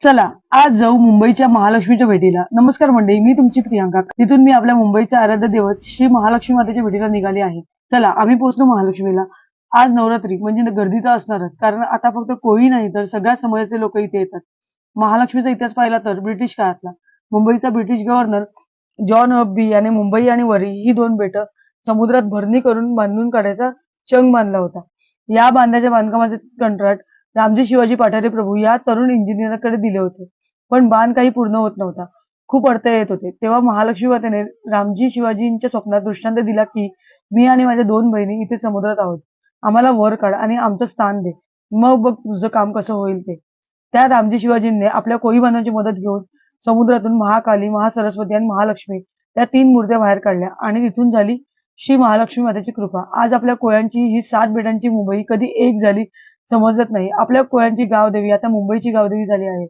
चला आज जाऊ मुंबईच्या महालक्ष्मीच्या भेटीला. नमस्कार मंडळी, मी तुमची प्रियांका. तिथून मी आपल्या मुंबईचा आराध्य दैवत श्री महालक्ष्मी मातेच्या भेटीला निघाली आहे. चला आम्ही पोहोचलो महालक्ष्मीला. आज नवरात्री म्हणजे गर्दी तर असणारच, कारण आता फक्त कोळी नाही तर सगळ्या समाजाचे लोक इथे येतात. महालक्ष्मीचा इतिहास पाहिला तर ब्रिटिश काळातला. मुंबईचा ब्रिटिश गव्हर्नर जॉन हबी याने मुंबई आणि वरी ही दोन बेटं समुद्रात भरणी करून बांधून काढायचा चंग बांधला होता. या बांधाच्या बांधकामाचे कंत्राट रामजी शिवाजी पाठारे प्रभू या तरुण इंजिनियरकडे दिले होते. पण बांध काही पूर्ण होत नव्हता. खूप अडथळे येत होते. तेव्हा महालक्ष्मी मातेने रामजी शिवाजींच्या स्वप्नात दृष्टांत दिला की मी आणि माझ्या दोन बहिणी इथे समुद्रात आहोत. आम्हाला वर काढ आणि आमचं स्थान दे. मग बघ तुझं काम कसं होईल ते. त्या रामजी शिवाजींनी आपल्या कोळी बांधवांची मदत घेऊन समुद्रातून महाकाली, महासरस्वती आणि महालक्ष्मी या तीन मूर्त्या बाहेर काढल्या आणि तिथून झाली श्री महालक्ष्मी मातेची कृपा. आज आपल्या कोळ्यांची ही 7 बेटांची मुंबई कधी एक झाली समजत नाही. आपल्या कोळ्यांची गावदेवी आता मुंबईची गावदेवी झाली आहे.